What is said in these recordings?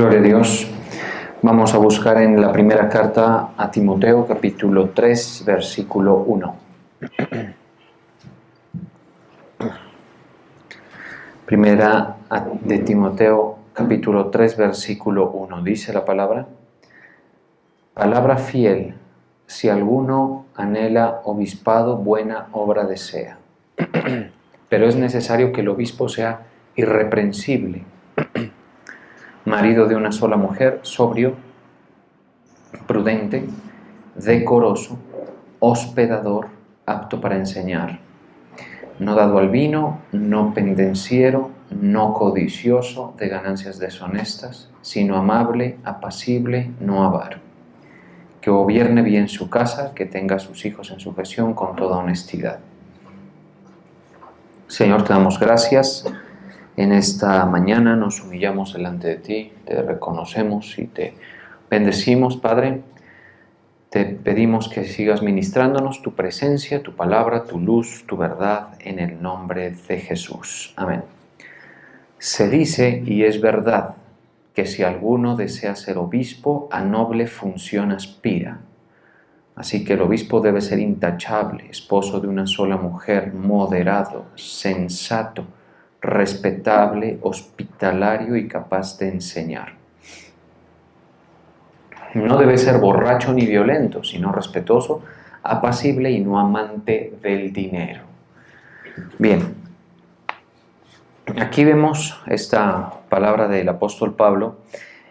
Gloria a Dios. Vamos a buscar en la primera carta a Timoteo, capítulo 3, versículo 1. Primera de Timoteo, capítulo 3, versículo 1. Dice la palabra: palabra fiel, si alguno anhela obispado, buena obra desea. Pero es necesario que el obispo sea irreprensible, marido de una sola mujer, sobrio, prudente, decoroso, hospedador, apto para enseñar, no dado al vino, no pendenciero, no codicioso de ganancias deshonestas, sino amable, apacible, no avaro, que gobierne bien su casa, que tenga a sus hijos en sujeción con toda honestidad. Señor, te damos gracias. En esta mañana nos humillamos delante de ti, te reconocemos y te bendecimos, Padre. Te pedimos que sigas ministrándonos tu presencia, tu palabra, tu luz, tu verdad, en el nombre de Jesús. Amén. Se dice, y es verdad, que si alguno desea ser obispo, a noble función aspira. Así que el obispo debe ser intachable, esposo de una sola mujer, moderado, sensato, respetable, hospitalario y capaz de enseñar. No debe ser borracho ni violento, sino respetuoso, apacible y no amante del dinero. Bien, aquí vemos esta palabra del apóstol Pablo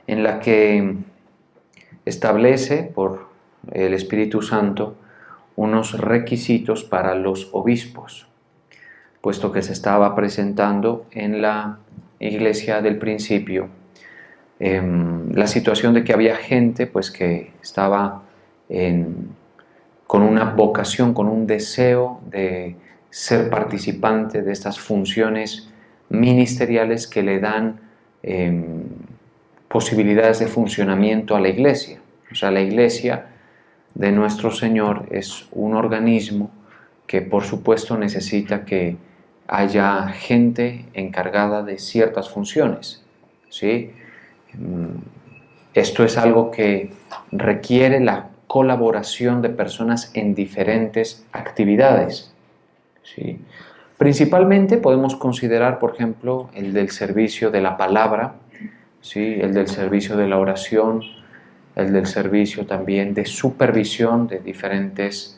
en la que establece por el Espíritu Santo unos requisitos para los obispos, puesto que se estaba presentando en la iglesia del principio la situación de que había gente pues que estaba con una vocación, con un deseo de ser participante de estas funciones ministeriales que le dan posibilidades de funcionamiento a la iglesia. O sea, la iglesia de nuestro Señor es un organismo que por supuesto necesita que haya gente encargada de ciertas funciones, ¿sí? Esto es algo que requiere la colaboración de personas en diferentes actividades, ¿sí? Principalmente podemos considerar, por ejemplo, el del servicio de la palabra, ¿sí? El del servicio de la oración, el del servicio también de supervisión de diferentes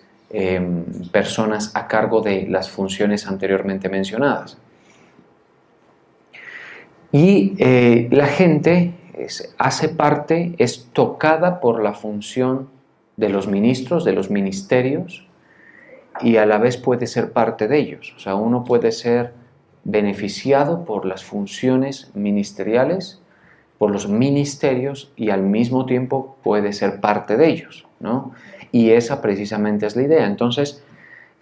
personas a cargo de las funciones anteriormente mencionadas. Y la gente hace parte, es tocada por la función de los ministros, de los ministerios, y a la vez puede ser parte de ellos. O sea, uno puede ser beneficiado por las funciones ministeriales, por los ministerios, y al mismo tiempo puede ser parte de ellos, ¿no? Y esa precisamente es la idea. Entonces,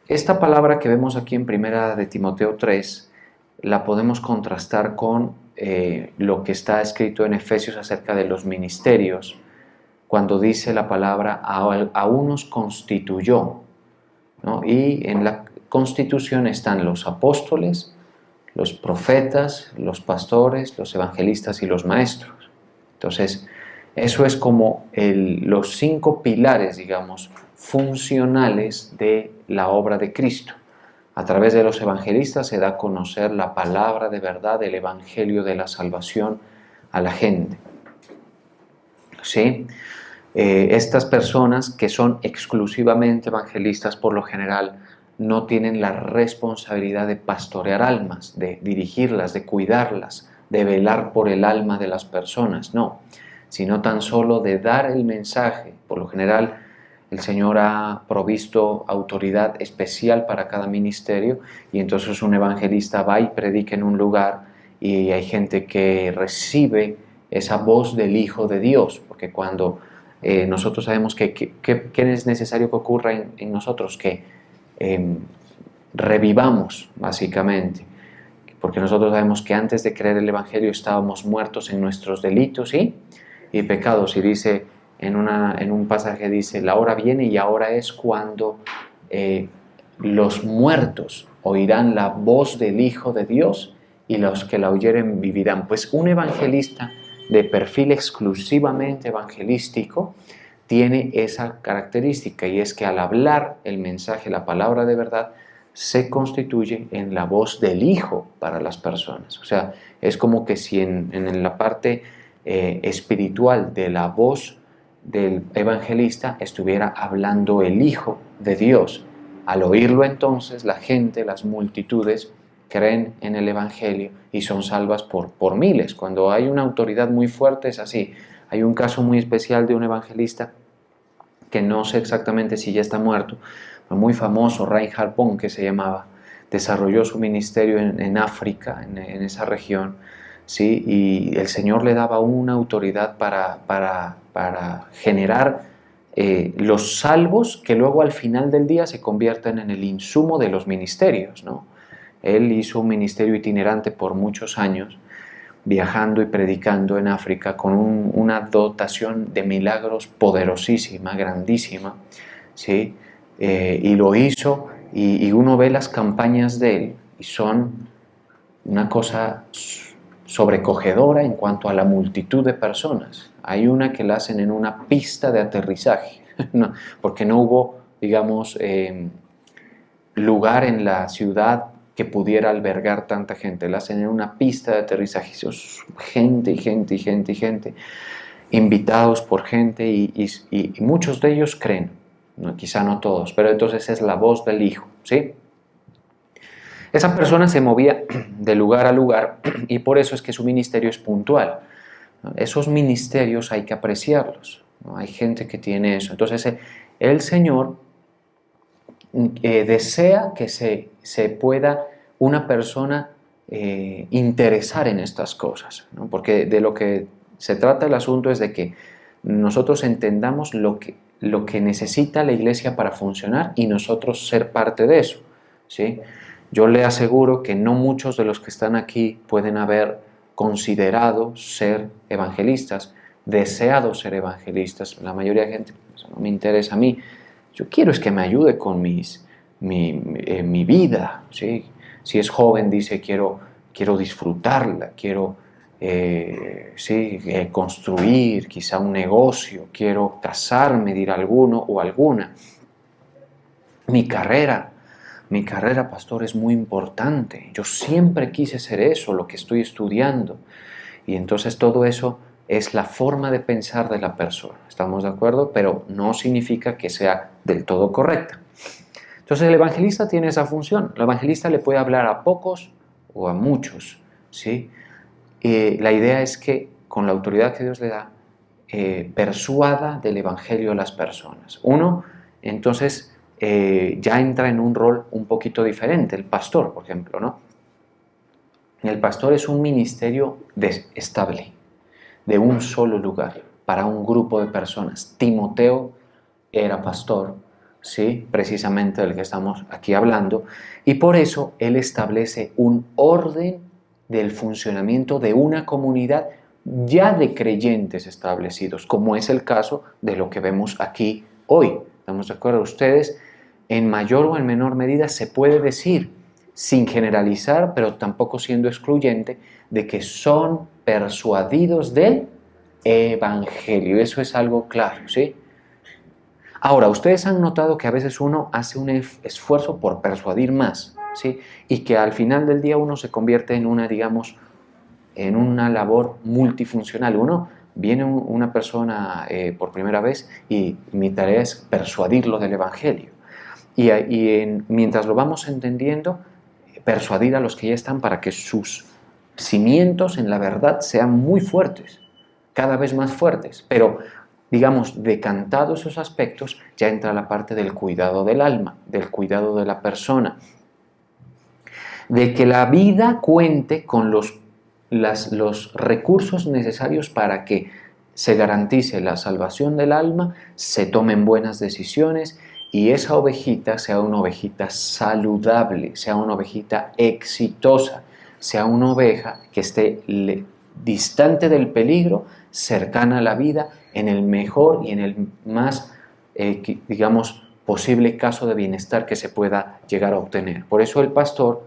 esta palabra que vemos aquí en Primera de Timoteo 3, la podemos contrastar con lo que está escrito en Efesios acerca de los ministerios, cuando dice la palabra a unos constituyó, ¿no? Y en la constitución están los apóstoles, los profetas, los pastores, los evangelistas y los maestros. Entonces, eso es como los 5 pilares, digamos, funcionales de la obra de Cristo. A través de los evangelistas se da a conocer la palabra de verdad, el evangelio de la salvación a la gente, ¿sí? Estas personas que son exclusivamente evangelistas, por lo general, no tienen la responsabilidad de pastorear almas, de dirigirlas, de cuidarlas, de velar por el alma de las personas, no, sino tan solo de dar el mensaje. Por lo general, el Señor ha provisto autoridad especial para cada ministerio, y entonces un evangelista va y predica en un lugar y hay gente que recibe esa voz del Hijo de Dios, porque cuando nosotros sabemos que es necesario que ocurra en nosotros, que revivamos básicamente, porque nosotros sabemos que antes de creer el Evangelio estábamos muertos en nuestros delitos y pecados, y dice en un pasaje, dice, la hora viene y ahora es cuando los muertos oirán la voz del Hijo de Dios y los que la oyeren vivirán. Pues un evangelista de perfil exclusivamente evangelístico tiene esa característica, y es que al hablar el mensaje, la palabra de verdad, se constituye en la voz del Hijo para las personas. O sea, es como que si en la parte espiritual de la voz del evangelista estuviera hablando el Hijo de Dios. Al oírlo entonces, la gente, las multitudes, creen en el Evangelio y son salvas por miles. Cuando hay una autoridad muy fuerte es así. Hay un caso muy especial de un evangelista que no sé exactamente si ya está muerto, pero muy famoso, Reinhard Bonk, que se llamaba. Desarrolló su ministerio en África, en esa región, ¿sí? Y el Señor le daba una autoridad para generar los salvos que luego al final del día se convierten en el insumo de los ministerios, ¿no? Él hizo un ministerio itinerante por muchos años, viajando y predicando en África con una dotación de milagros poderosísima, grandísima, ¿sí? Y lo hizo, y uno ve las campañas de él y son una cosa sobrecogedora en cuanto a la multitud de personas. Hay una que la hacen en una pista de aterrizaje, ¿no? Porque no hubo, digamos, lugar en la ciudad que pudiera albergar tanta gente. La hacen en una pista de aterrizaje, gente y gente y gente y gente, invitados por gente, y muchos de ellos creen, ¿no? Quizá no todos, pero entonces es la voz del Hijo, ¿sí? Esa persona se movía de lugar a lugar y por eso es que su ministerio es puntual, ¿no? Esos ministerios hay que apreciarlos, ¿no? Hay gente que tiene eso. Entonces el Señor desea que se pueda una persona interesar en estas cosas, ¿no? Porque de lo que se trata el asunto es de que nosotros entendamos lo que necesita la iglesia para funcionar y nosotros ser parte de eso, ¿sí? Yo le aseguro que no muchos de los que están aquí pueden haber considerado ser evangelistas, deseado ser evangelistas. La mayoría de gente, eso no me interesa a mí. Yo quiero es que me ayude con mi vida, ¿sí? Si es joven, dice, quiero disfrutarla, quiero construir quizá un negocio, quiero casarme, dirá alguno o alguna. Mi carrera, pastor, es muy importante. Yo siempre quise ser eso, lo que estoy estudiando. Y entonces todo eso es la forma de pensar de la persona. ¿Estamos de acuerdo? Pero no significa que sea del todo correcta. Entonces el evangelista tiene esa función. El evangelista le puede hablar a pocos o a muchos, ¿sí? La idea es que con la autoridad que Dios le da, persuada del evangelio a las personas. Uno, entonces, ya entra en un rol un poquito diferente, el pastor, por ejemplo, ¿no? El pastor es un ministerio estable, de un solo lugar, para un grupo de personas. Timoteo era pastor, ¿sí? Precisamente del que estamos aquí hablando, y por eso él establece un orden del funcionamiento de una comunidad ya de creyentes establecidos, como es el caso de lo que vemos aquí hoy. ¿Estamos de acuerdo? Ustedes, en mayor o en menor medida, se puede decir, sin generalizar, pero tampoco siendo excluyente, de que son persuadidos del Evangelio. Eso es algo claro, ¿sí? Ahora, ustedes han notado que a veces uno hace un esfuerzo por persuadir más, ¿sí? Y que al final del día uno se convierte en una, digamos, en una labor multifuncional. Viene una persona por primera vez y mi tarea es persuadirlo del Evangelio. Mientras lo vamos entendiendo, persuadir a los que ya están para que sus cimientos en la verdad sean muy fuertes, cada vez más fuertes. Pero, digamos, decantados esos aspectos, ya entra la parte del cuidado del alma, del cuidado de la persona, de que la vida cuente con los recursos necesarios para que se garantice la salvación del alma, se tomen buenas decisiones y esa ovejita sea una ovejita saludable, sea una ovejita exitosa, sea una oveja que esté distante del peligro, cercana a la vida, en el mejor y en el más, digamos, posible caso de bienestar que se pueda llegar a obtener. Por eso el pastor,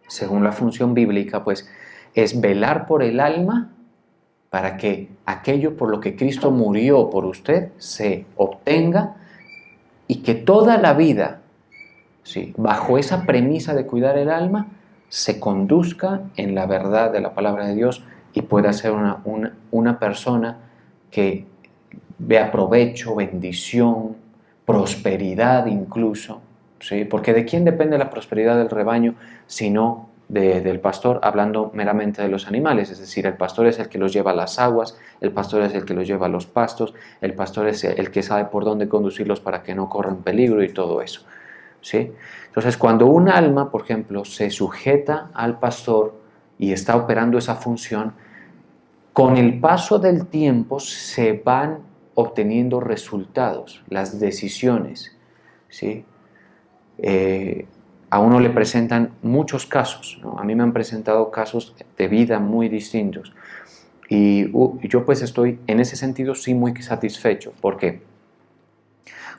según la función bíblica, pues es velar por el alma para que aquello por lo que Cristo murió por usted se obtenga y que toda la vida, ¿sí?, bajo esa premisa de cuidar el alma, se conduzca en la verdad de la palabra de Dios y pueda ser una persona que vea provecho, bendición, prosperidad incluso, ¿sí? Porque ¿de quién depende la prosperidad del rebaño sino del pastor, hablando meramente de los animales? Es decir, el pastor es el que los lleva a las aguas, el pastor es el que los lleva a los pastos, el pastor es el que sabe por dónde conducirlos para que no corran peligro y todo eso, ¿sí? Entonces, cuando un alma, por ejemplo, se sujeta al pastor y está operando esa función, con el paso del tiempo se van obteniendo resultados, las decisiones, ¿sí? A uno le presentan muchos casos, ¿no? A mí me han presentado casos de vida muy distintos y yo pues estoy en ese sentido sí muy satisfecho, porque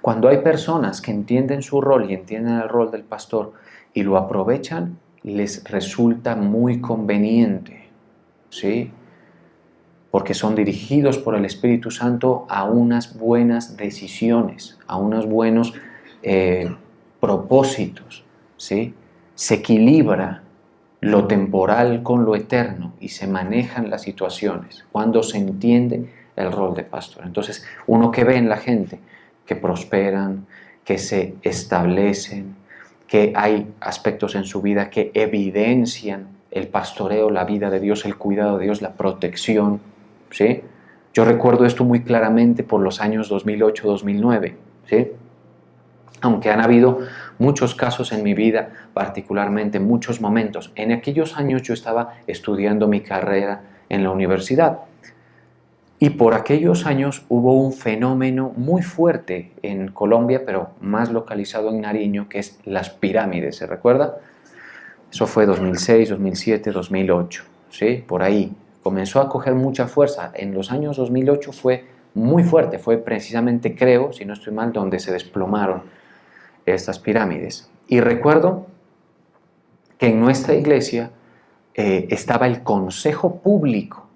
cuando hay personas que entienden su rol y entienden el rol del pastor y lo aprovechan, les resulta muy conveniente, ¿sí? Porque son dirigidos por el Espíritu Santo a unas buenas decisiones, a unos buenos propósitos, ¿sí? Se equilibra lo temporal con lo eterno y se manejan las situaciones cuando se entiende el rol de pastor. Entonces, uno que ve en la gente que prosperan, que se establecen, que hay aspectos en su vida que evidencian el pastoreo, la vida de Dios, el cuidado de Dios, la protección, ¿sí? Yo recuerdo esto muy claramente por los años 2008-2009, ¿sí? Aunque han habido muchos casos en mi vida, particularmente muchos momentos. En aquellos años yo estaba estudiando mi carrera en la universidad y por aquellos años hubo un fenómeno muy fuerte en Colombia, pero más localizado en Nariño, que es las pirámides, ¿se recuerda? Eso fue 2006, 2007, 2008, ¿sí? Por ahí. Comenzó a coger mucha fuerza. En los años 2008 fue muy fuerte, fue precisamente, creo, si no estoy mal, donde se desplomaron estas pirámides. Y recuerdo que en nuestra iglesia estaba el consejo público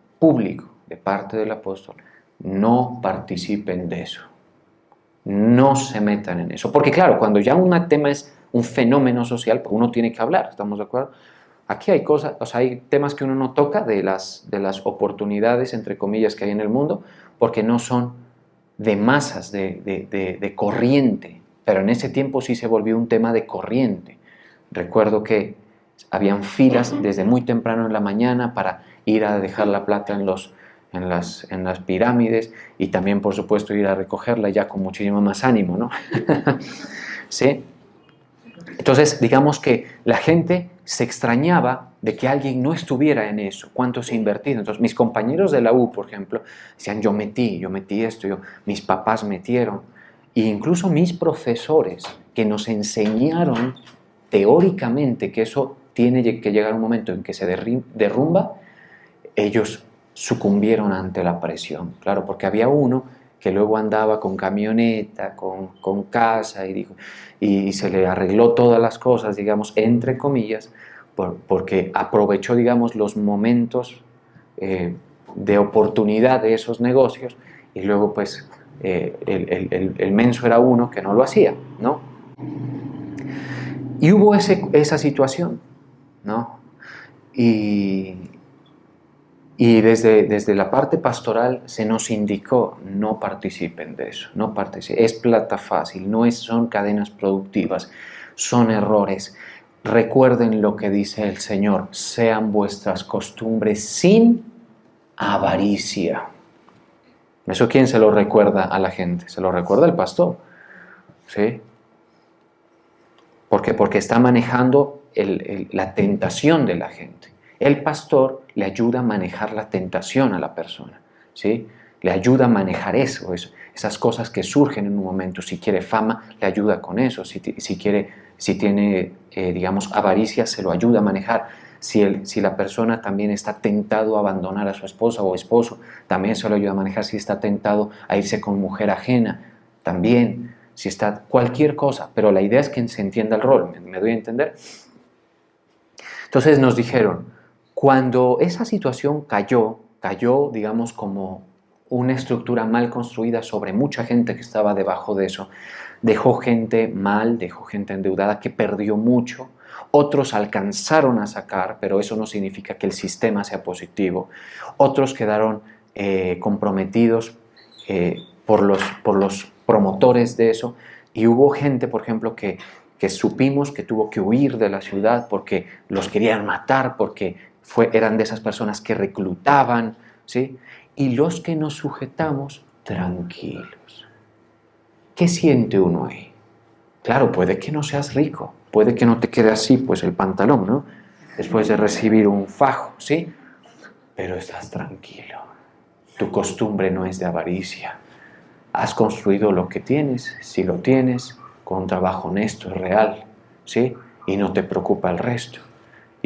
de parte del apóstol: no participen de eso, no se metan en eso. Porque claro, cuando ya un tema es un fenómeno social, pues uno tiene que hablar, ¿estamos de acuerdo? Aquí hay cosas, o sea, hay temas que uno no toca de las oportunidades, entre comillas, que hay en el mundo, porque no son de masas, de corriente, pero en ese tiempo sí se volvió un tema de corriente. Recuerdo que habían filas desde muy temprano en la mañana para ir a dejar la plata en las pirámides y también, por supuesto, ir a recogerla ya con muchísimo más ánimo, ¿no? ¿Sí? Entonces, digamos que la gente se extrañaba de que alguien no estuviera en eso, cuánto se invertía. Entonces, mis compañeros de la U, por ejemplo, decían: yo metí esto, mis papás metieron. E incluso mis profesores, que nos enseñaron teóricamente que eso tiene que llegar a un momento en que se derrumba, ellos sucumbieron ante la presión. Claro, porque había uno que luego andaba con camioneta, con casa, y se le arregló todas las cosas, digamos, entre comillas, porque aprovechó, digamos, los momentos de oportunidad de esos negocios, y luego pues el menso era uno que no lo hacía, ¿no? Y hubo esa situación, ¿no? Y desde la parte pastoral se nos indicó: no participen de eso, no participen. Es plata fácil, son cadenas productivas, son errores. Recuerden lo que dice el Señor: sean vuestras costumbres sin avaricia. ¿Eso quién se lo recuerda a la gente? Se lo recuerda el pastor, ¿sí? ¿Por qué? Porque está manejando la tentación de la gente. El pastor le ayuda a manejar la tentación a la persona, ¿sí? Le ayuda a manejar esas cosas que surgen en un momento. Si quiere fama, le ayuda con eso. Si tiene, digamos, avaricia, se lo ayuda a manejar. Si la persona también está tentado a abandonar a su esposa o esposo, también se lo ayuda a manejar. Si está tentado a irse con mujer ajena, también. Si está cualquier cosa, pero la idea es que se entienda el rol, ¿me doy a entender? Entonces nos dijeron: cuando esa situación cayó, cayó, digamos, como una estructura mal construida sobre mucha gente que estaba debajo de eso. Dejó gente mal, dejó gente endeudada que perdió mucho. Otros alcanzaron a sacar, pero eso no significa que el sistema sea positivo. Otros quedaron comprometidos por los promotores de eso. Y hubo gente, por ejemplo, que supimos que tuvo que huir de la ciudad porque los querían matar, porque eran de esas personas que reclutaban, ¿sí? Y los que nos sujetamos, tranquilos. ¿Qué siente uno ahí? Claro, puede que no seas rico, puede que no te quede así, pues el pantalón, ¿no? Después de recibir un fajo, ¿sí? Pero estás tranquilo. Tu costumbre no es de avaricia. Has construido lo que tienes, si lo tienes, con un trabajo honesto y real, ¿sí? Y no te preocupa el resto.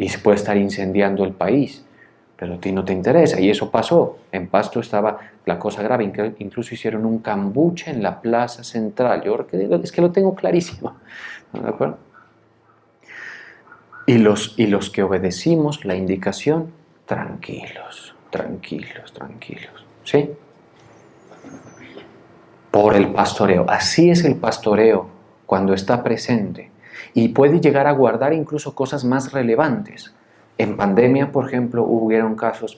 Y se puede estar incendiando el país, pero a ti no te interesa. Y eso pasó. En Pasto estaba la cosa grave. Incluso hicieron un cambuche en la plaza central. Yo es que lo tengo clarísimo. ¿De acuerdo? Y los que obedecimos la indicación, tranquilos, tranquilos, tranquilos. ¿Sí? Por el pastoreo. Así es el pastoreo cuando está presente. Y puede llegar a guardar incluso cosas más relevantes. En pandemia, por ejemplo, hubieron casos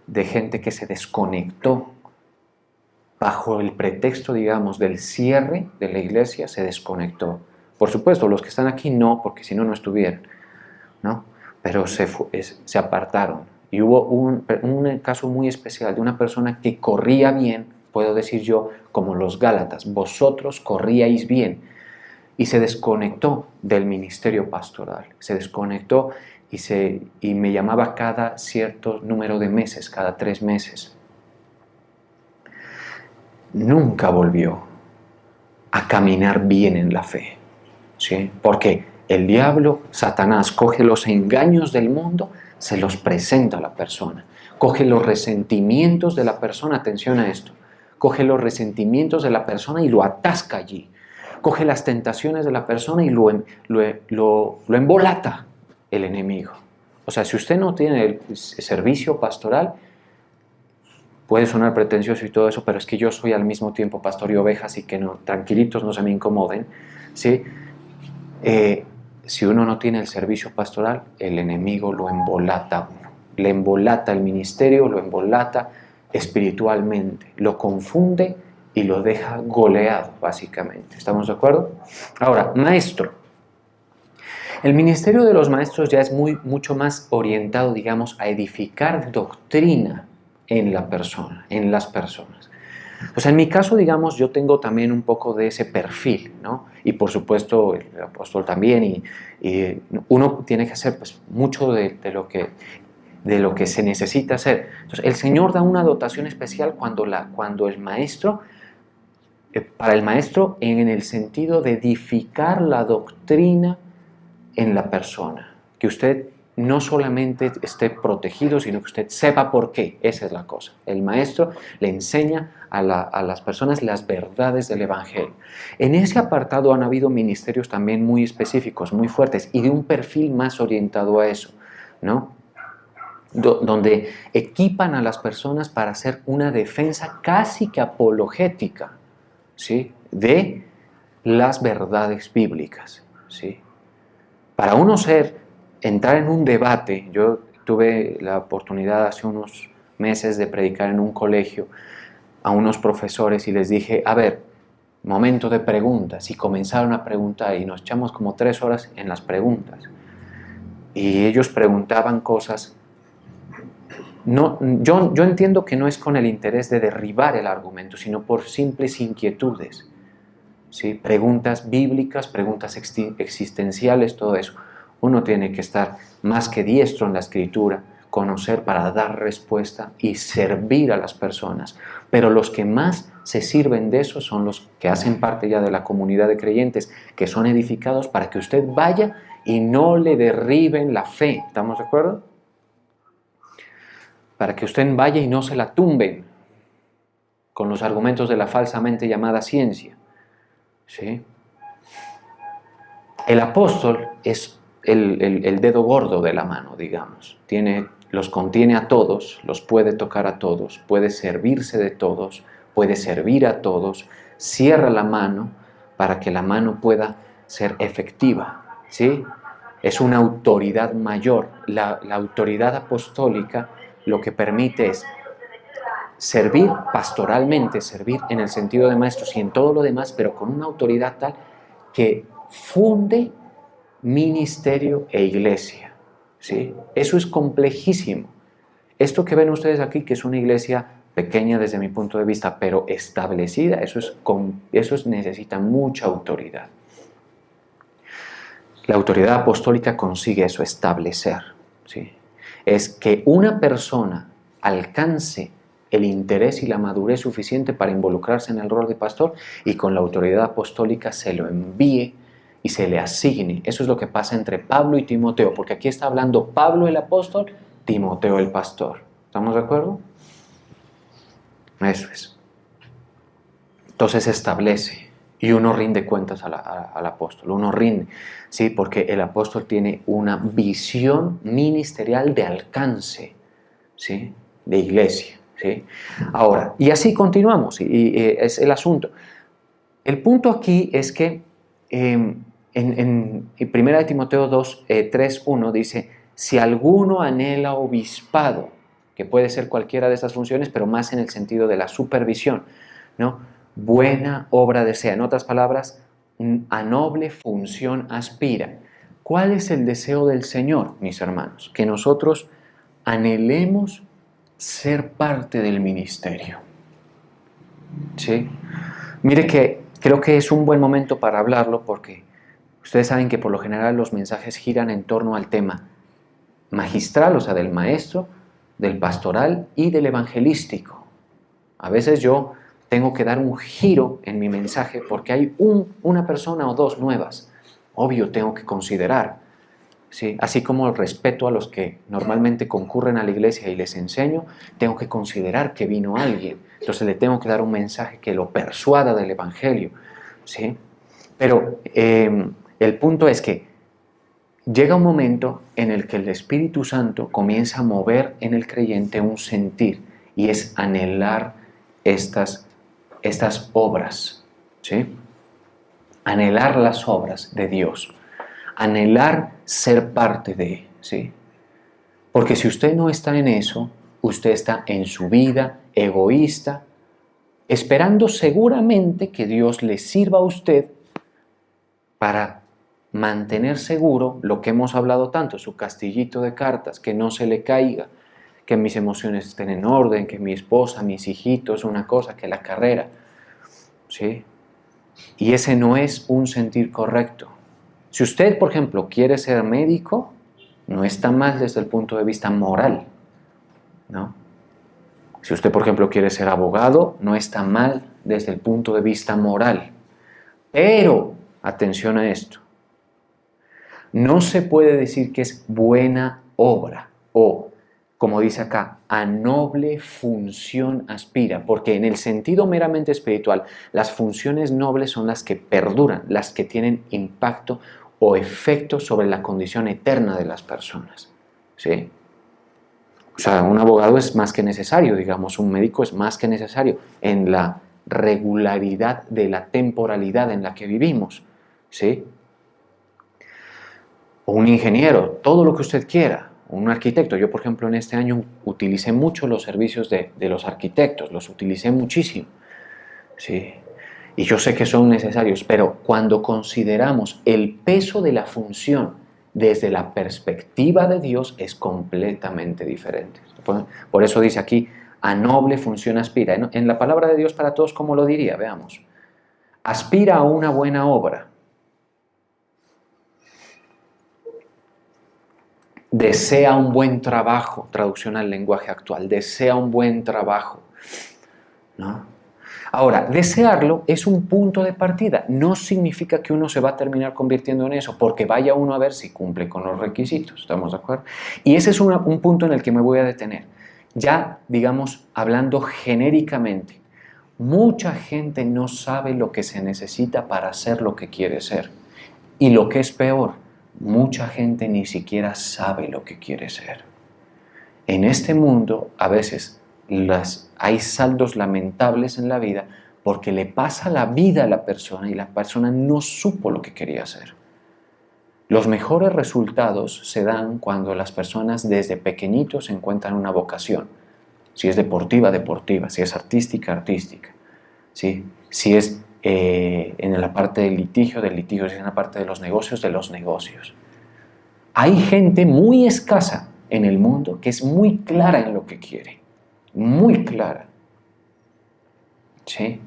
de gente que se desconectó bajo el pretexto, digamos, del cierre de la iglesia, se desconectó. Por supuesto, los que están aquí no, porque si no, no estuvieran, ¿no? Pero se apartaron. Y hubo un caso muy especial de una persona que corría bien, puedo decir yo, como los Gálatas, vosotros corríais bien, y se desconectó del ministerio pastoral, se desconectó y me llamaba cada cierto número de meses, cada 3 meses. Nunca volvió a caminar bien en la fe, ¿sí? Porque el diablo, Satanás, coge los engaños del mundo, se los presenta a la persona, coge los resentimientos de la persona, atención a esto, coge los resentimientos de la persona y lo atasca allí, coge las tentaciones de la persona y lo embolata el enemigo. O sea, si usted no tiene el servicio pastoral, puede sonar pretencioso y todo eso, pero es que yo soy al mismo tiempo pastor y oveja, así que no, tranquilitos, no se me incomoden, ¿sí? Si uno no tiene el servicio pastoral, el enemigo lo embolata a uno, le embolata el ministerio, lo embolata espiritualmente, lo confunde y lo deja goleado, básicamente. ¿Estamos de acuerdo? Ahora, maestro. El ministerio de los maestros ya es mucho más orientado, digamos, a edificar doctrina en la persona, en las personas. O sea, en mi caso, digamos, yo tengo también un poco de ese perfil, ¿no? Y por supuesto el apóstol también, y uno tiene que hacer pues, mucho de lo que se necesita hacer. Entonces, el Señor da una dotación especial cuando el maestro, para el maestro en el sentido de edificar la doctrina en la persona, que usted no solamente esté protegido, sino que usted sepa por qué. Esa es la cosa. El maestro le enseña a las personas las verdades del Evangelio. En ese apartado han habido ministerios también muy específicos, muy fuertes y de un perfil más orientado a eso, ¿no? Donde equipan a las personas para hacer una defensa casi que apologética, ¿sí? De las verdades bíblicas, ¿sí? Para uno entrar en un debate, yo tuve la oportunidad hace unos meses de predicar en un colegio a unos profesores y les dije, a ver, momento de preguntas, y comenzaron a preguntar y nos echamos como 3 horas en las preguntas. Y ellos preguntaban cosas, no, yo entiendo que no es con el interés de derribar el argumento, sino por simples inquietudes, ¿sí? Preguntas bíblicas, preguntas existenciales, todo eso. Uno tiene que estar más que diestro en la escritura, conocer para dar respuesta y servir a las personas. Pero los que más se sirven de eso son los que hacen parte ya de la comunidad de creyentes, que son edificados para que usted vaya y no le derriben la fe. ¿Estamos de acuerdo? Para que usted vaya y no se la tumben con los argumentos de la falsamente llamada ciencia. ¿Sí? El apóstol es el dedo gordo de la mano, digamos. Tiene los contiene a todos, los puede tocar a todos, puede servirse de todos, puede servir a todos, cierra la mano para que la mano pueda ser efectiva, ¿sí? Es una autoridad mayor. La autoridad apostólica lo que permite es servir pastoralmente, servir en el sentido de maestros y en todo lo demás, pero con una autoridad tal que funde ministerio e iglesia, ¿sí? Eso es complejísimo. Esto que ven ustedes aquí, que es una iglesia pequeña desde mi punto de vista, pero establecida, eso necesita mucha autoridad. La autoridad apostólica consigue eso, establecer, ¿sí? Es que una persona alcance el interés y la madurez suficiente para involucrarse en el rol de pastor y con la autoridad apostólica se lo envíe y se le asigne. Eso es lo que pasa entre Pablo y Timoteo, porque aquí está hablando Pablo el apóstol, Timoteo el pastor. ¿Estamos de acuerdo? Eso es. Entonces se establece y uno rinde cuentas al apóstol, uno rinde, ¿sí? Porque el apóstol tiene una visión ministerial de alcance, ¿sí? De iglesia, ¿sí? Ahora, y así continuamos, y es el asunto. El punto aquí es que en 1 Timoteo 2, 3, 1 dice, si alguno anhela obispado, que puede ser cualquiera de estas funciones, pero más en el sentido de la supervisión, ¿no? Buena obra desea. En otras palabras, a noble función aspira. ¿Cuál es el deseo del Señor, mis hermanos? Que nosotros anhelemos ser parte del ministerio, ¿sí? Mire que creo que es un buen momento para hablarlo porque ustedes saben que por lo general los mensajes giran en torno al tema magistral, o sea, del maestro, del pastoral y del evangelístico. A veces yo tengo que dar un giro en mi mensaje porque hay una persona o dos nuevas. Obvio, tengo que considerar, ¿sí? Así como respeto a los que normalmente concurren a la iglesia y les enseño, tengo que considerar que vino alguien. Entonces le tengo que dar un mensaje que lo persuada del evangelio, ¿sí? Pero el punto es que llega un momento en el que el Espíritu Santo comienza a mover en el creyente un sentir y es anhelar estas obras, ¿sí? Anhelar las obras de Dios, anhelar ser parte de, ¿sí? Porque si usted no está en eso, usted está en su vida egoísta, esperando seguramente que Dios le sirva a usted para mantener seguro lo que hemos hablado tanto, su castillito de cartas, que no se le caiga, que mis emociones estén en orden, que mi esposa, mis hijitos, una cosa, que la carrera, ¿sí? Y ese no es un sentir correcto. Si usted, por ejemplo, quiere ser médico, no está mal desde el punto de vista moral, ¿no? Si usted, por ejemplo, quiere ser abogado, no está mal desde el punto de vista moral. Pero, atención a esto, no se puede decir que es buena obra o, como dice acá, a noble función aspira, porque en el sentido meramente espiritual, las funciones nobles son las que perduran, las que tienen impacto o efecto sobre la condición eterna de las personas, ¿sí? O sea, un abogado es más que necesario, digamos, un médico es más que necesario en la regularidad de la temporalidad en la que vivimos, ¿sí? O un ingeniero, todo lo que usted quiera, un arquitecto. Yo, por ejemplo, en este año utilicé mucho los servicios de los arquitectos, los utilicé muchísimo, ¿sí? Y yo sé que son necesarios, pero cuando consideramos el peso de la función desde la perspectiva de Dios es completamente diferente. Por eso dice aquí, a noble función aspira. En la palabra de Dios para todos, ¿cómo lo diría? Veamos. Aspira a una buena obra. Desea un buen trabajo, traducción al lenguaje actual, desea un buen trabajo, ¿no? Ahora, desearlo es un punto de partida, no significa que uno se va a terminar convirtiendo en eso, porque vaya uno a ver si cumple con los requisitos, ¿estamos de acuerdo? Y ese es un punto en el que me voy a detener. Ya, digamos, hablando genéricamente, mucha gente no sabe lo que se necesita para ser lo que quiere ser. Y lo que es peor, mucha gente ni siquiera sabe lo que quiere ser. En este mundo a veces hay saldos lamentables en la vida porque le pasa la vida a la persona y la persona no supo lo que quería hacer. Los mejores resultados se dan cuando las personas desde pequeñitos encuentran una vocación. Si es deportiva, deportiva. Si es artística, artística. ¿Sí? Si es en la parte del litigio, si es en la parte de los negocios, de los negocios. Hay gente muy escasa en el mundo que es muy clara en lo que quiere. Muy clara. ¿Sí?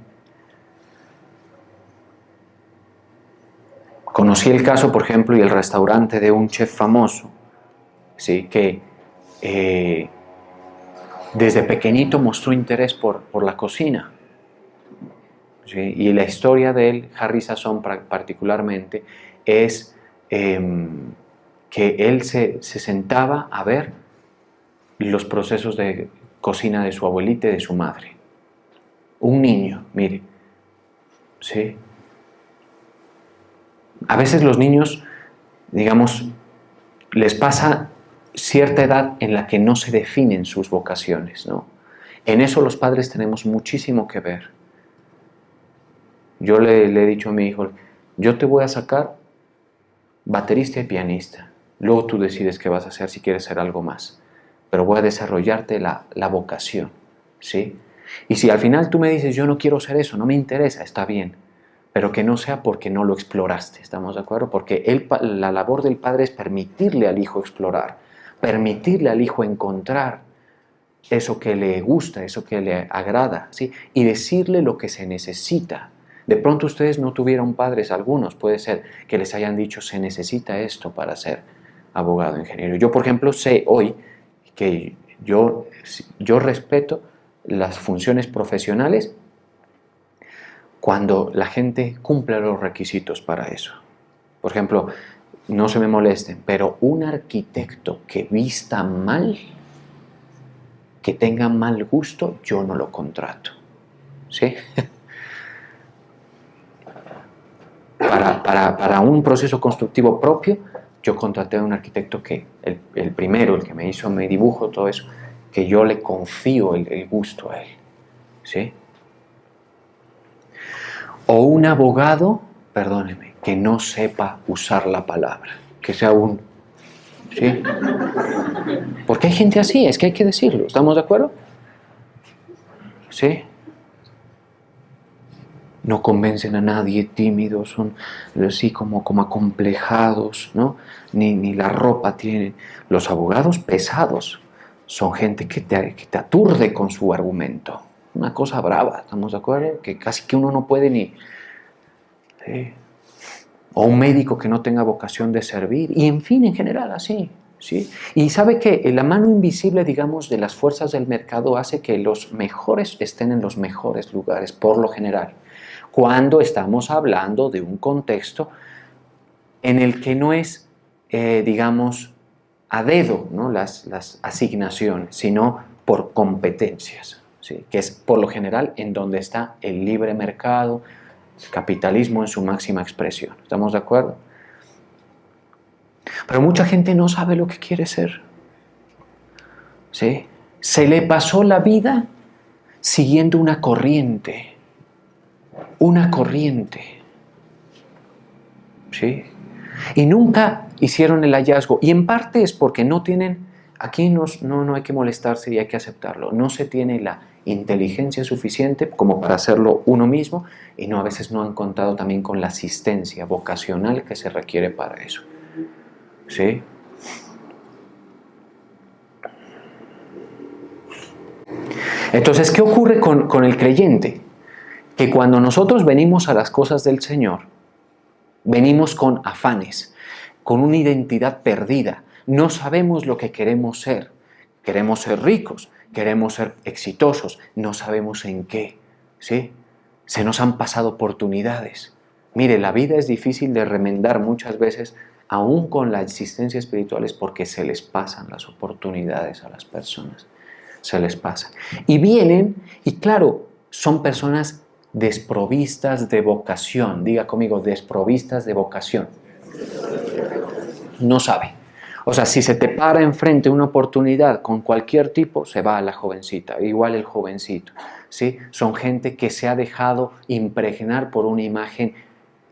Conocí el caso, por ejemplo, y el restaurante de un chef famoso, ¿sí? Que desde pequeñito mostró interés por la cocina. ¿Sí? Y la historia de él, Harry Sazón particularmente, es que él se sentaba a ver los procesos de cocina de su abuelita y de su madre. Un niño, mire. ¿Sí? A veces los niños, digamos, les pasa cierta edad en la que no se definen sus vocaciones, ¿no? En eso los padres tenemos muchísimo que ver. Yo le he dicho a mi hijo, yo te voy a sacar baterista y pianista. Luego tú decides qué vas a hacer si quieres ser algo más. Pero voy a desarrollarte la vocación, ¿sí? Y si al final tú me dices, yo no quiero ser eso, no me interesa, está bien. Pero que no sea porque no lo exploraste, ¿estamos de acuerdo? Porque la labor del padre es permitirle al hijo explorar, permitirle al hijo encontrar eso que le gusta, eso que le agrada, ¿sí? Y decirle lo que se necesita. De pronto ustedes no tuvieron padres, algunos, puede ser que les hayan dicho se necesita esto para ser abogado, ingeniero. Yo, por ejemplo, sé hoy que yo respeto las funciones profesionales cuando la gente cumple los requisitos para eso. Por ejemplo, no se me molesten, pero un arquitecto que vista mal, que tenga mal gusto, yo no lo contrato. ¿Sí? Para un proceso constructivo propio, yo contraté a un arquitecto que, el primero, el que me hizo mi dibujo, todo eso, que yo le confío el gusto a él. ¿Sí? O un abogado, perdóneme, que no sepa usar la palabra, que sea un... ¿Sí? Porque hay gente así, es que hay que decirlo, ¿estamos de acuerdo? ¿Sí? No convencen a nadie, tímidos, son así como acomplejados, ¿no? Ni la ropa tienen. Los abogados pesados son gente que te aturde con su argumento. Una cosa brava, ¿estamos de acuerdo? Que casi que uno no puede ni... ¿sí? O un médico que no tenga vocación de servir, y en fin, en general así. ¿Sí? Y sabe que la mano invisible, digamos, de las fuerzas del mercado hace que los mejores estén en los mejores lugares, por lo general. Cuando estamos hablando de un contexto en el que no es, digamos, a dedo, ¿no? las asignaciones, sino por competencias, ¿sí? Que es por lo general en donde está el libre mercado, el capitalismo en su máxima expresión. ¿Estamos de acuerdo? Pero mucha gente no sabe lo que quiere ser. ¿Sí? Se le pasó la vida siguiendo una corriente. Una corriente. ¿Sí? Y nunca hicieron el hallazgo. Y en parte es porque no tienen, aquí no hay que molestarse y hay que aceptarlo. No se tiene la inteligencia suficiente como para hacerlo uno mismo, y a veces no han contado también con la asistencia vocacional que se requiere para eso. ¿Sí? Entonces, ¿qué ocurre con el creyente? Que cuando nosotros venimos a las cosas del Señor, venimos con afanes, con una identidad perdida. No sabemos lo que queremos ser. Queremos ser ricos, queremos ser exitosos, no sabemos en qué. ¿Sí? Se nos han pasado oportunidades. Mire, la vida es difícil de remendar muchas veces, aún con la existencia espiritual, es porque se les pasan las oportunidades a las personas. Se les pasan. Y vienen, y claro, son personas desprovistas de vocación. Diga conmigo, desprovistas de vocación. No sabe. O sea, si se te para enfrente una oportunidad con cualquier tipo, se va a la jovencita, igual el jovencito, ¿sí? Son gente que se ha dejado impregnar por una imagen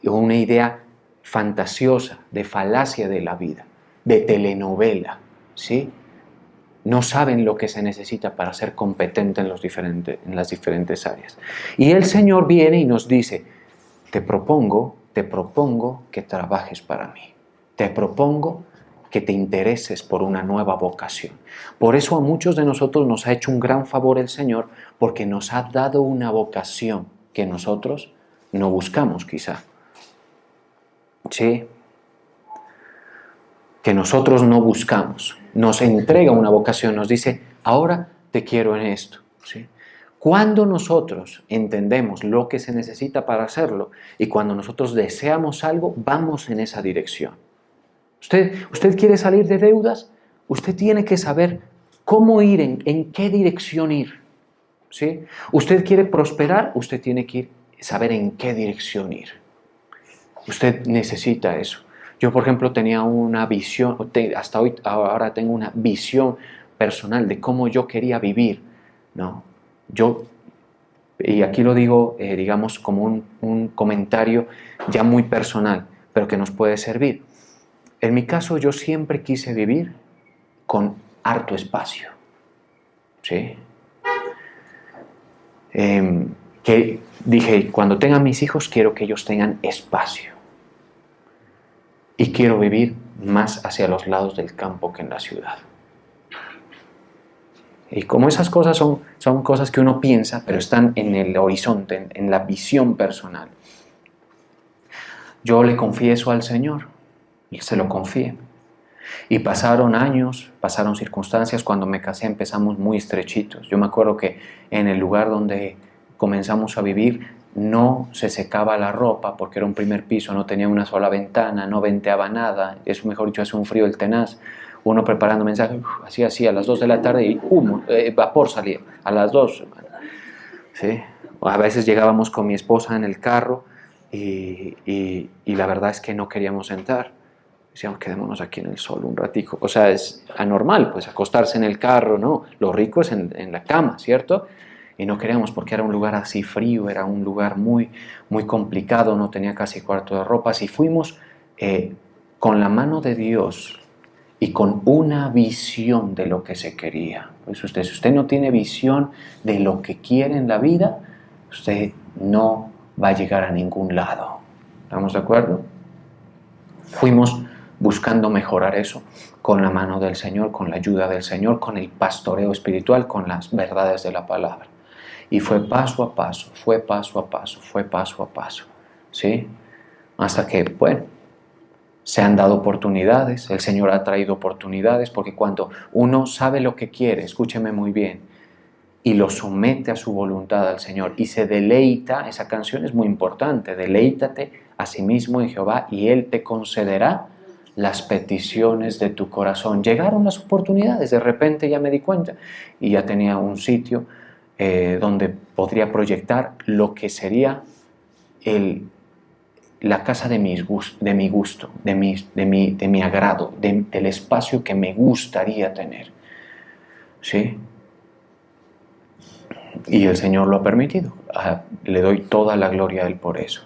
o una idea fantasiosa, de falacia de la vida, de telenovela, ¿sí? No saben lo que se necesita para ser competente en las diferentes áreas. Y el Señor viene y nos dice, te propongo que trabajes para mí. Te propongo que te intereses por una nueva vocación. Por eso a muchos de nosotros nos ha hecho un gran favor el Señor, porque nos ha dado una vocación que nosotros no buscamos quizá. ¿Sí? Que nosotros no buscamos. Nos entrega una vocación, nos dice, ahora te quiero en esto. ¿Sí? Cuando nosotros entendemos lo que se necesita para hacerlo y cuando nosotros deseamos algo, vamos en esa dirección. Usted quiere salir de deudas, usted tiene que saber cómo ir, en qué dirección ir. ¿Sí? Usted quiere prosperar, usted tiene que saber en qué dirección ir. Usted necesita eso. Yo, por ejemplo, tenía una visión, hasta hoy, ahora tengo una visión personal de cómo yo quería vivir, ¿no? Y aquí lo digo, digamos, como un comentario ya muy personal, pero que nos puede servir. En mi caso, yo siempre quise vivir con harto espacio, ¿sí? Que dije, cuando tenga mis hijos, quiero que ellos tengan espacio. Y quiero vivir más hacia los lados del campo que en la ciudad. Y como esas cosas son cosas que uno piensa, pero están en el horizonte, en la visión personal. Yo le confieso al Señor, y se lo confié. Y pasaron años, pasaron circunstancias, cuando me casé empezamos muy estrechitos. Yo me acuerdo que en el lugar donde comenzamos a vivir no se secaba la ropa porque era un primer piso, no tenía una sola ventana, no venteaba nada, eso mejor dicho hace un frío el tenaz. Uno preparando mensajes, así a las 2 de la tarde y humo, vapor salía, a las 2. ¿Sí? O a veces llegábamos con mi esposa en el carro y la verdad es que no queríamos entrar. Decíamos, quedémonos aquí en el sol un ratico. O sea, es anormal, pues, acostarse en el carro, ¿no? Lo rico es en la cama, ¿cierto? Y no queríamos porque era un lugar así frío, era un lugar muy, muy complicado, no tenía casi cuarto de ropas. Y fuimos con la mano de Dios y con una visión de lo que se quería. Pues si usted no tiene visión de lo que quiere en la vida, usted no va a llegar a ningún lado. ¿Estamos de acuerdo? Fuimos buscando mejorar eso con la mano del Señor, con la ayuda del Señor, con el pastoreo espiritual, con las verdades de la palabra. Y fue paso a paso, fue paso a paso, fue paso a paso, ¿sí? Hasta que, bueno, se han dado oportunidades, el Señor ha traído oportunidades, porque cuando uno sabe lo que quiere, escúcheme muy bien, y lo somete a su voluntad al Señor y se deleita, esa canción es muy importante, deleítate a sí mismo en Jehová y Él te concederá las peticiones de tu corazón. Llegaron las oportunidades, de repente ya me di cuenta y ya tenía un sitio donde podría proyectar lo que sería la casa de mi gusto, de mi agrado, del espacio que me gustaría tener. ¿Sí? Y el Señor lo ha permitido. Le doy toda la gloria a Él por eso.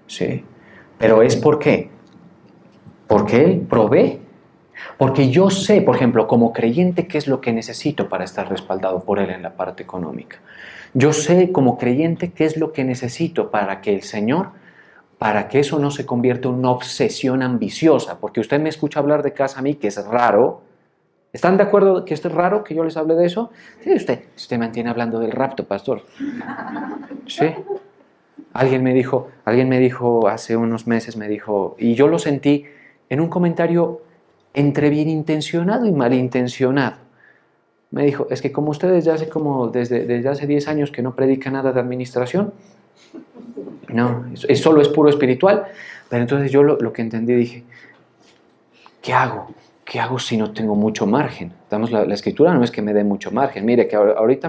¿Sí? Pero es ¿por qué? Porque Él provee. Porque yo sé, por ejemplo, como creyente, qué es lo que necesito para estar respaldado por Él en la parte económica. Yo sé como creyente qué es lo que necesito para que el Señor, para que eso no se convierta en una obsesión ambiciosa. Porque usted me escucha hablar de casa a mí, que es raro. ¿Están de acuerdo que esto es raro que yo les hable de eso? Sí, usted mantiene hablando del rapto, pastor. Sí. Alguien me dijo hace unos meses, y yo lo sentí en un comentario entre bien intencionado y malintencionado. Me dijo, es que como ustedes ya desde hace 10 años que no predican nada de administración, no, solo es puro espiritual. Pero entonces yo lo que entendí, dije, ¿qué hago? ¿Qué hago si no tengo mucho margen? La escritura no es que me dé mucho margen. Mire que ahorita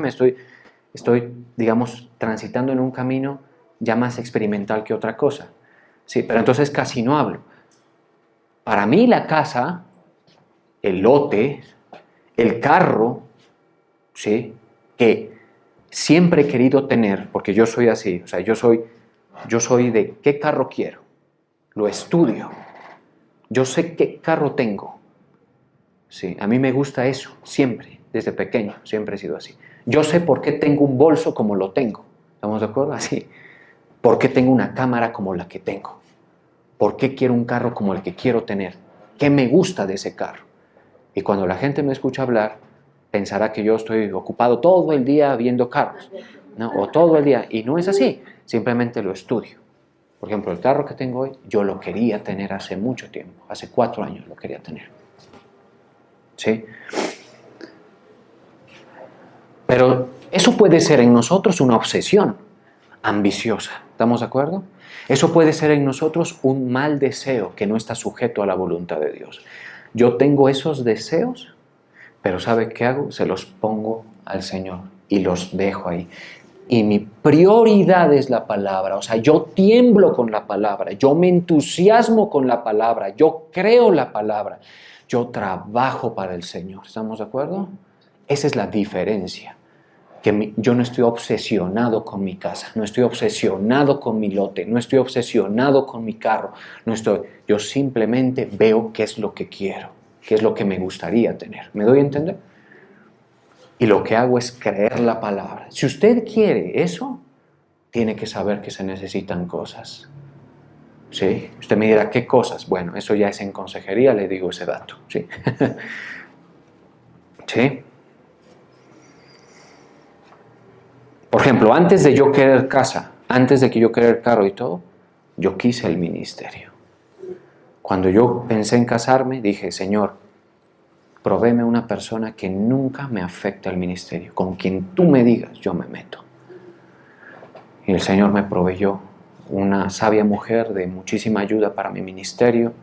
estoy, digamos, transitando en un camino ya más experimental que otra cosa. Sí, pero entonces casi no hablo. Para mí la casa el lote, el carro, ¿sí? Que siempre he querido tener, porque yo soy así, o sea, yo soy de ¿qué carro quiero? Lo estudio. Yo sé qué carro tengo. Sí, a mí me gusta eso, siempre, desde pequeño, siempre he sido así. Yo sé por qué tengo un bolso como lo tengo. ¿Estamos de acuerdo? Así. ¿Por qué tengo una cámara como la que tengo? ¿Por qué quiero un carro como el que quiero tener? ¿Qué me gusta de ese carro? Y cuando la gente me escucha hablar, pensará que yo estoy ocupado todo el día viendo carros, ¿no? O todo el día. Y no es así, simplemente lo estudio. Por ejemplo, el carro que tengo hoy, yo lo quería tener hace mucho tiempo, hace 4 años lo quería tener. ¿Sí? Pero eso puede ser en nosotros una obsesión ambiciosa, ¿estamos de acuerdo? Eso puede ser en nosotros un mal deseo que no está sujeto a la voluntad de Dios. Yo tengo esos deseos, pero ¿sabe qué hago? Se los pongo al Señor y los dejo ahí. Y mi prioridad es la palabra, o sea, yo tiemblo con la palabra, yo me entusiasmo con la palabra, yo creo la palabra, yo trabajo para el Señor, ¿estamos de acuerdo? Esa es la diferencia, que yo no estoy obsesionado con mi casa, no estoy obsesionado con mi lote, no estoy obsesionado con mi carro, yo simplemente veo qué es lo que quiero, qué es lo que me gustaría tener, ¿me doy a entender? Y lo que hago es creer la palabra. Si usted quiere eso, tiene que saber que se necesitan cosas. ¿Sí? Usted me dirá, ¿qué cosas? Bueno, eso ya es en consejería, le digo ese dato. ¿Sí? ¿Sí? Por ejemplo, antes de yo querer casa, antes de que yo querer carro y todo, yo quise el ministerio. Cuando yo pensé en casarme, dije, Señor, provéeme una persona que nunca me afecte al ministerio. Con quien tú me digas, yo me meto. Y el Señor me proveyó una sabia mujer de muchísima ayuda para mi ministerio,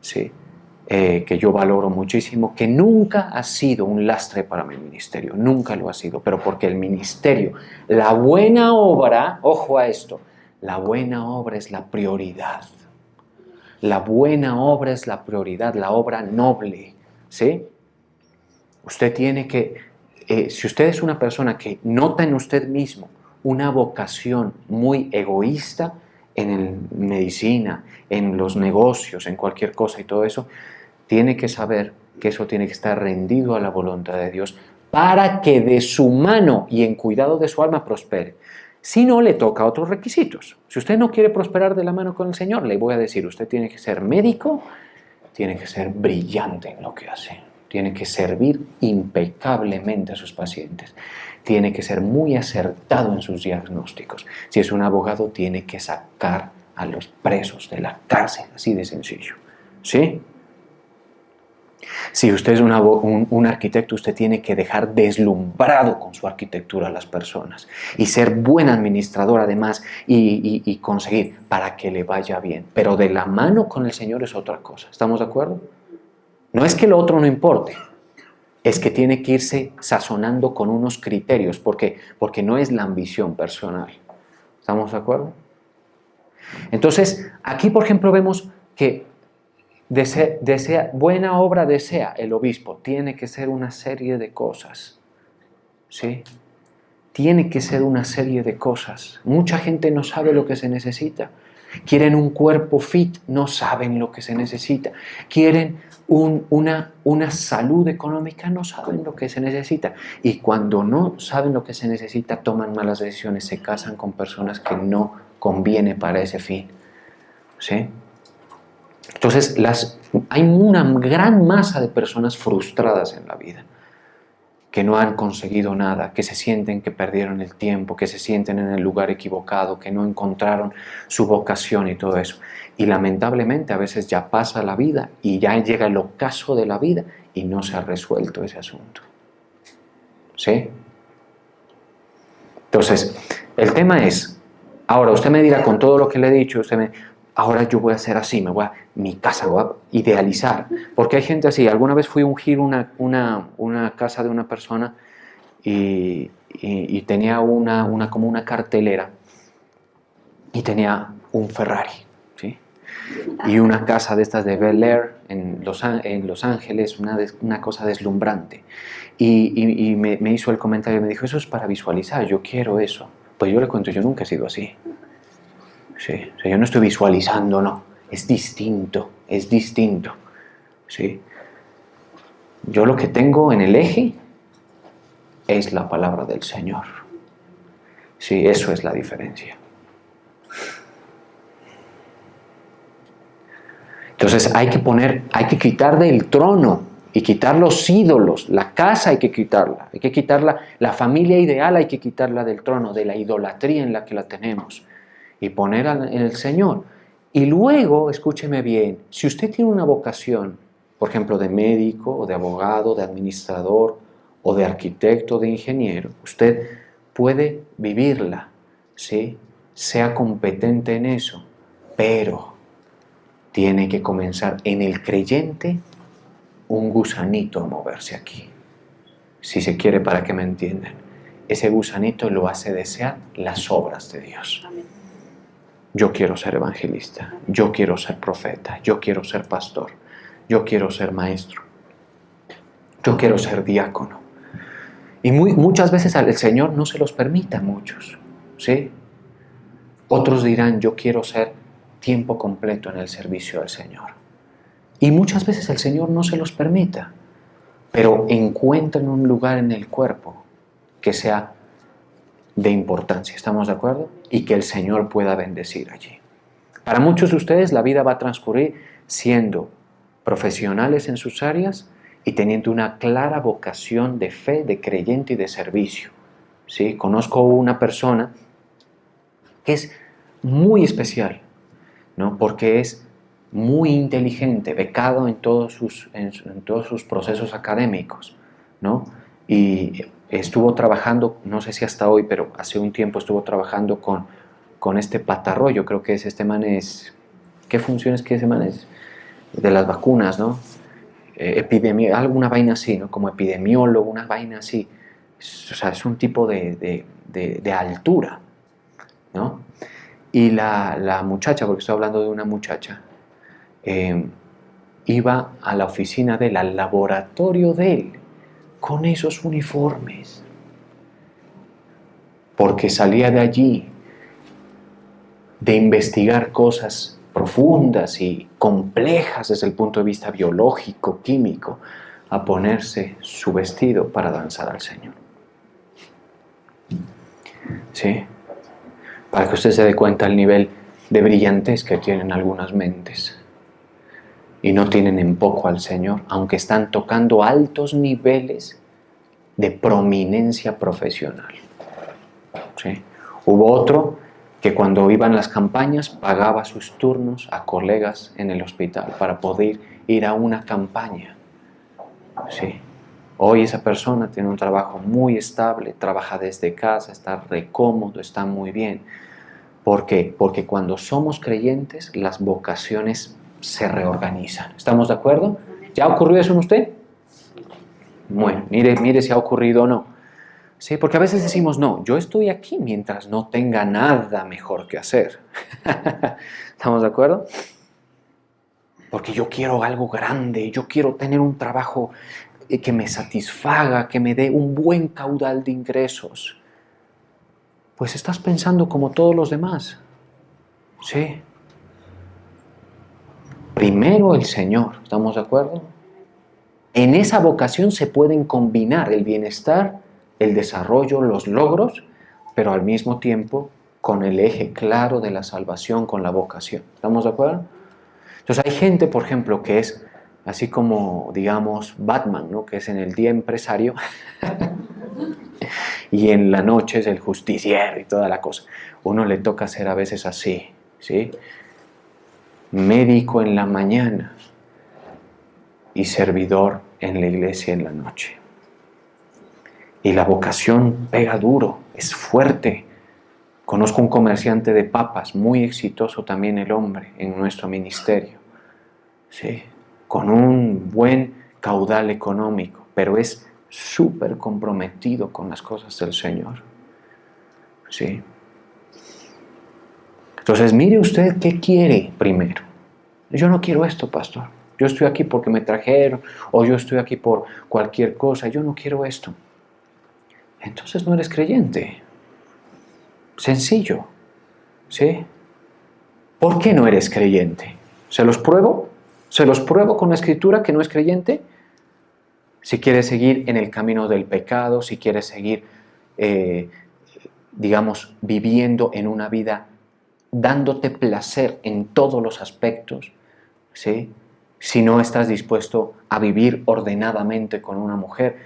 ¿sí? Que yo valoro muchísimo, que nunca ha sido un lastre para mi ministerio, nunca lo ha sido, pero porque el ministerio, la buena obra, ojo a esto, la buena obra es la prioridad. La buena obra es la prioridad, la obra noble, ¿sí? Usted tiene que, si usted es una persona que nota en usted mismo una vocación muy egoísta en medicina, en los negocios, en cualquier cosa y todo eso, tiene que saber que eso tiene que estar rendido a la voluntad de Dios para que de su mano y en cuidado de su alma prospere. Si no, le toca otros requisitos. Si usted no quiere prosperar de la mano con el Señor, le voy a decir, usted tiene que ser médico, tiene que ser brillante en lo que hace, tiene que servir impecablemente a sus pacientes, tiene que ser muy acertado en sus diagnósticos. Si es un abogado, tiene que sacar a los presos de la cárcel, así de sencillo. ¿Sí? Si usted es un arquitecto, usted tiene que dejar deslumbrado con su arquitectura a las personas y ser buen administrador además y conseguir para que le vaya bien. Pero de la mano con el Señor es otra cosa. ¿Estamos de acuerdo? No es que lo otro no importe, es que tiene que irse sazonando con unos criterios, porque no es la ambición personal. ¿Estamos de acuerdo? Entonces, aquí por ejemplo vemos que buena obra desea el obispo, tiene que ser una serie de cosas, ¿sí? Tiene que ser una serie de cosas. Mucha gente no sabe lo que se necesita. Quieren un cuerpo fit, no saben lo que se necesita. Quieren una salud económica, no saben lo que se necesita. Y cuando no saben lo que se necesita, toman malas decisiones, se casan con personas que no conviene para ese fin, ¿sí? Entonces, hay una gran masa de personas frustradas en la vida, que no han conseguido nada, que se sienten que perdieron el tiempo, que se sienten en el lugar equivocado, que no encontraron su vocación y todo eso. Y lamentablemente a veces ya pasa la vida y ya llega el ocaso de la vida y no se ha resuelto ese asunto. ¿Sí? Entonces, el tema es, ahora usted me dirá con todo lo que le he dicho, ahora yo voy a hacer así, mi casa voy a idealizar, porque hay gente así. Alguna vez fui a ungir una casa de una persona y tenía como una cartelera y tenía un Ferrari, ¿sí? y una casa de estas de Bel Air en Los Ángeles, una cosa deslumbrante. Y me hizo el comentario, me dijo, eso es para visualizar, yo quiero eso. Pues yo le cuento, yo nunca he sido así. Sí, o sea, yo no estoy visualizando, no, es distinto, es distinto. ¿Sí? Yo lo que tengo en el eje es la palabra del Señor. Sí, eso es la diferencia. Entonces hay que quitar del trono y quitar los ídolos. La casa hay que quitarla, la familia ideal hay que quitarla del trono, de la idolatría en la que la tenemos y poner en el Señor. Y luego, escúcheme bien, si usted tiene una vocación, por ejemplo, de médico, o de abogado, de administrador, o de arquitecto, de ingeniero, usted puede vivirla, ¿sí? Sea competente en eso, pero tiene que comenzar en el creyente un gusanito a moverse aquí. Si se quiere, para que me entiendan. Ese gusanito lo hace desear las obras de Dios. Yo quiero ser evangelista, yo quiero ser profeta, yo quiero ser pastor, yo quiero ser maestro, yo quiero ser diácono. Y muchas veces el Señor no se los permite a muchos, ¿sí? Otros dirán, yo quiero ser tiempo completo en el servicio al Señor. Y muchas veces el Señor no se los permita, pero encuentren un lugar en el cuerpo que sea de importancia, ¿estamos de acuerdo? Y que el Señor pueda bendecir allí. Para muchos de ustedes la vida va a transcurrir siendo profesionales en sus áreas y teniendo una clara vocación de fe, de creyente y de servicio. ¿Sí? Conozco una persona que es muy especial, ¿no? Porque es muy inteligente, becado en todos sus procesos académicos, ¿no? Y estuvo trabajando, no sé si hasta hoy, pero hace un tiempo estuvo trabajando con este Patarroyo, creo que es este man es, ¿qué funciones que ese man es? De las vacunas, ¿no? Alguna vaina así, ¿no? Como epidemiólogo, una vaina así. O sea, es un tipo de altura, ¿no? Y la muchacha, porque estoy hablando de una muchacha, iba a la oficina de él, al laboratorio de él, con esos uniformes, porque salía de allí de investigar cosas profundas y complejas desde el punto de vista biológico, químico, a ponerse su vestido para danzar al Señor. ¿Sí? Para que usted se dé cuenta el nivel de brillantez que tienen algunas mentes. Y no tienen en poco al Señor, aunque están tocando altos niveles de prominencia profesional. ¿Sí? Hubo otro que cuando iban las campañas pagaba sus turnos a colegas en el hospital para poder ir a una campaña. ¿Sí? Hoy esa persona tiene un trabajo muy estable, trabaja desde casa, está recómodo, está muy bien. ¿Por qué? Porque cuando somos creyentes, las vocaciones se reorganizan. ¿Estamos de acuerdo? ¿Ya ha ocurrido eso en usted? Bueno, mire si ha ocurrido o no. Sí, porque a veces decimos, no, yo estoy aquí mientras no tenga nada mejor que hacer. ¿Estamos de acuerdo? Porque yo quiero algo grande, yo quiero tener un trabajo que me satisfaga, que me dé un buen caudal de ingresos. Pues estás pensando como todos los demás. Sí. Primero el Señor, ¿estamos de acuerdo? En esa vocación se pueden combinar el bienestar, el desarrollo, los logros, pero al mismo tiempo con el eje claro de la salvación, con la vocación. ¿Estamos de acuerdo? Entonces hay gente, por ejemplo, que es así como, digamos, Batman, ¿no? Que es en el día empresario y en la noche es el justiciero y toda la cosa. Uno le toca ser a veces así, ¿sí? Médico en la mañana y servidor en la iglesia en la noche. Y la vocación pega duro, es fuerte. Conozco un comerciante de papas, muy exitoso también el hombre en nuestro ministerio, ¿sí? Con un buen caudal económico, pero es súper comprometido con las cosas del Señor, ¿sí? Entonces mire usted qué quiere primero. Yo no quiero esto, pastor. Yo estoy aquí porque me trajeron, o yo estoy aquí por cualquier cosa. Yo no quiero esto. Entonces no eres creyente. Sencillo. ¿Sí? ¿Por qué no eres creyente? ¿Se los pruebo? ¿Se los pruebo con la Escritura que no es creyente? Si quieres seguir en el camino del pecado, si quieres seguir, digamos, viviendo en una vida dándote placer en todos los aspectos, ¿sí? Si no estás dispuesto a vivir ordenadamente con una mujer,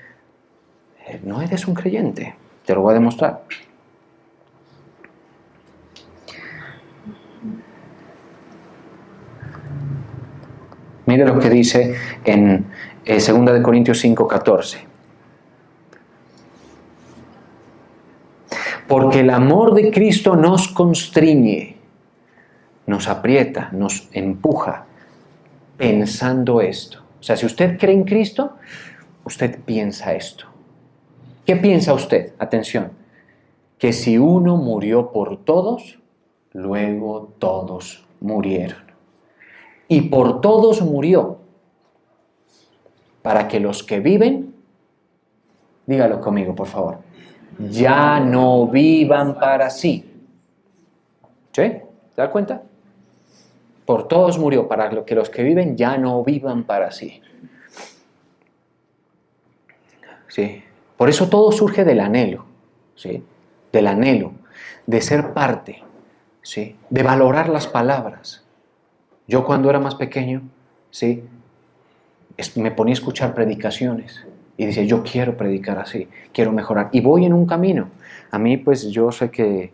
no eres un creyente. Te lo voy a demostrar. Mire lo que dice en 2 Corintios 5:14. Porque el amor de Cristo nos constriñe, nos aprieta, nos empuja, pensando esto. O sea, si usted cree en Cristo, usted piensa esto. ¿Qué piensa usted? Atención. Que si uno murió por todos, luego todos murieron. Y por todos murió, para que los que viven, dígalo conmigo por favor, ya no vivan para sí. ¿Sí? ¿Se da cuenta? Por todos murió, para que los que viven ya no vivan para sí. ¿Sí? Por eso todo surge del anhelo, ¿sí? Del anhelo, de ser parte, ¿sí? De valorar las palabras. Yo cuando era más pequeño, ¿sí? Me ponía a escuchar predicaciones y decía, yo quiero predicar así, quiero mejorar. Y voy en un camino. A mí, pues, yo sé que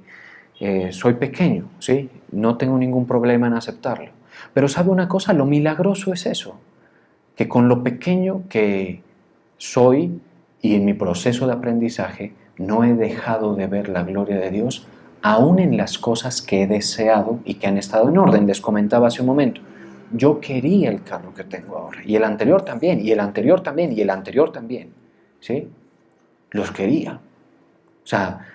soy pequeño, ¿sí? No tengo ningún problema en aceptarlo. Pero ¿sabe una cosa? Lo milagroso es eso, que con lo pequeño que soy y en mi proceso de aprendizaje, no he dejado de ver la gloria de Dios, aún en las cosas que he deseado y que han estado en orden. Les comentaba hace un momento, yo quería el carro que tengo ahora, y el anterior también, y el anterior también, y el anterior también, ¿sí? Los quería. O sea,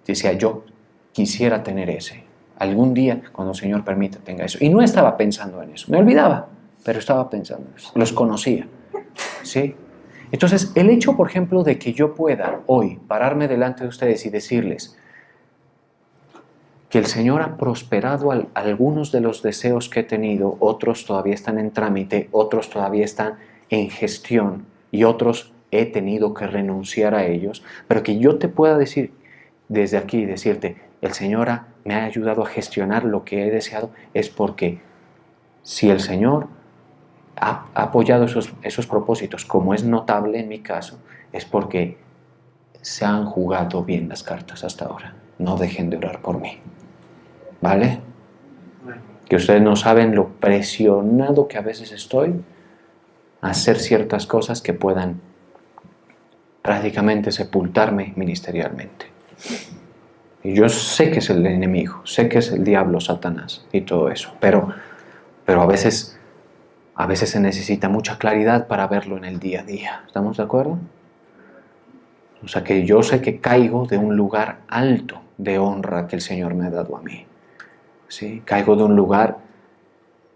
decía, yo quisiera tener ese. Algún día, cuando el Señor permita, tenga eso. Y no estaba pensando en eso, me olvidaba, pero estaba pensando en eso. Los conocía, ¿sí? Entonces, el hecho, por ejemplo, de que yo pueda hoy pararme delante de ustedes y decirles que el Señor ha prosperado algunos de los deseos que he tenido, otros todavía están en trámite, otros todavía están en gestión y otros he tenido que renunciar a ellos, pero que yo te pueda decir desde aquí, decirte, el Señor me ha ayudado a gestionar lo que he deseado, es porque si el Señor ha apoyado esos propósitos, como es notable en mi caso, es porque se han jugado bien las cartas hasta ahora. No dejen de orar por mí. ¿Vale? Que ustedes no saben lo presionado que a veces estoy a hacer ciertas cosas que puedan prácticamente sepultarme ministerialmente. Y yo sé que es el enemigo, sé que es el diablo, Satanás y todo eso, pero a veces se necesita mucha claridad para verlo en el día a día. ¿Estamos de acuerdo? O sea que yo sé que caigo de un lugar alto de honra que el Señor me ha dado a mí. ¿Sí? Caigo de un lugar,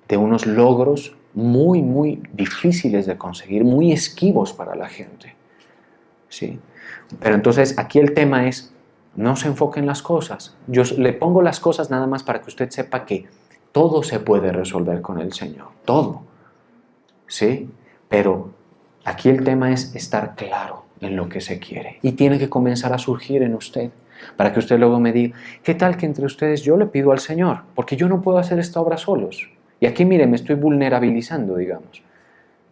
de unos logros muy, muy difíciles de conseguir, muy esquivos para la gente. ¿Sí? Pero entonces aquí el tema es, no se enfoque en las cosas. Yo le pongo las cosas nada más para que usted sepa que todo se puede resolver con el Señor, todo. ¿Sí? Pero aquí el tema es estar claro en lo que se quiere y tiene que comenzar a surgir en usted. Para que usted luego me diga, ¿qué tal que entre ustedes yo le pido al Señor? Porque yo no puedo hacer esta obra solos. Y aquí, mire, me estoy vulnerabilizando, digamos.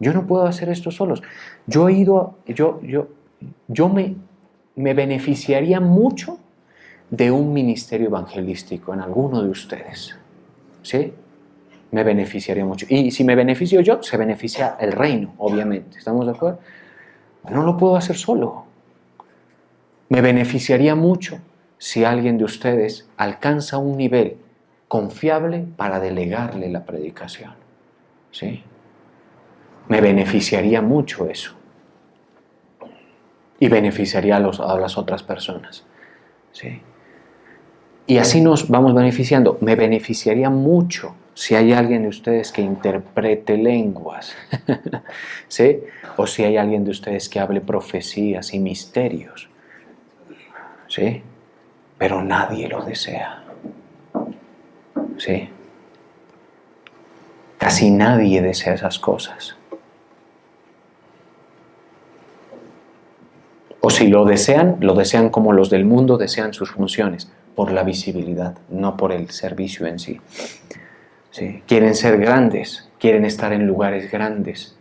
Yo no puedo hacer esto solos. Yo me beneficiaría mucho de un ministerio evangelístico en alguno de ustedes. ¿Sí? Me beneficiaría mucho. Y si me beneficio yo, se beneficia el reino, obviamente. ¿Estamos de acuerdo? No lo puedo hacer solo. Me beneficiaría mucho si alguien de ustedes alcanza un nivel confiable para delegarle la predicación. ¿Sí? Me beneficiaría mucho eso. Y beneficiaría a las otras personas. ¿Sí? Y así nos vamos beneficiando. Me beneficiaría mucho si hay alguien de ustedes que interprete lenguas, ¿sí? O si hay alguien de ustedes que hable profecías y misterios, ¿sí? Pero nadie lo desea, ¿sí? Casi nadie desea esas cosas. O si lo desean como los del mundo desean sus funciones, por la visibilidad, no por el servicio en sí. ¿Sí? Quieren ser grandes, quieren estar en lugares grandes,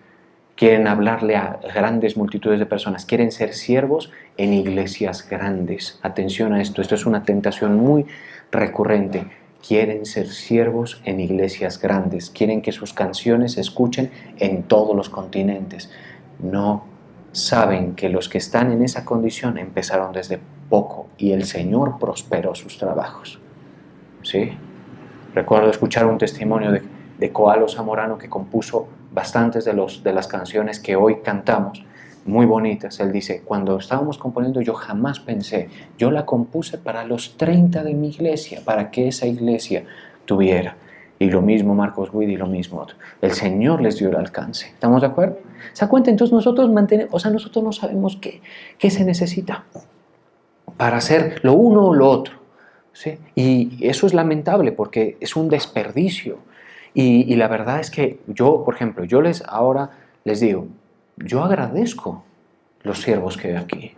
quieren hablarle a grandes multitudes de personas, quieren ser siervos en iglesias grandes. Atención a esto, esto es una tentación muy recurrente. Quieren ser siervos en iglesias grandes, quieren que sus canciones se escuchen en todos los continentes. No saben que los que están en esa condición empezaron desde poco y el Señor prosperó sus trabajos. ¿Sí? Recuerdo escuchar un testimonio de Koalo Zamorano, que compuso bastantes de las canciones que hoy cantamos, muy bonitas. Él dice, cuando estábamos componiendo yo jamás pensé, yo la compuse para los 30 de mi iglesia, para que esa iglesia tuviera. Y lo mismo Marcos Witt y lo mismo otro. El Señor les dio el alcance. ¿Estamos de acuerdo? ¿Se da cuenta? Entonces nosotros nosotros no sabemos qué se necesita para hacer lo uno o lo otro. ¿Sí? Y eso es lamentable porque es un desperdicio. Y la verdad es que yo, por ejemplo, ahora les digo, yo agradezco los siervos que hay aquí.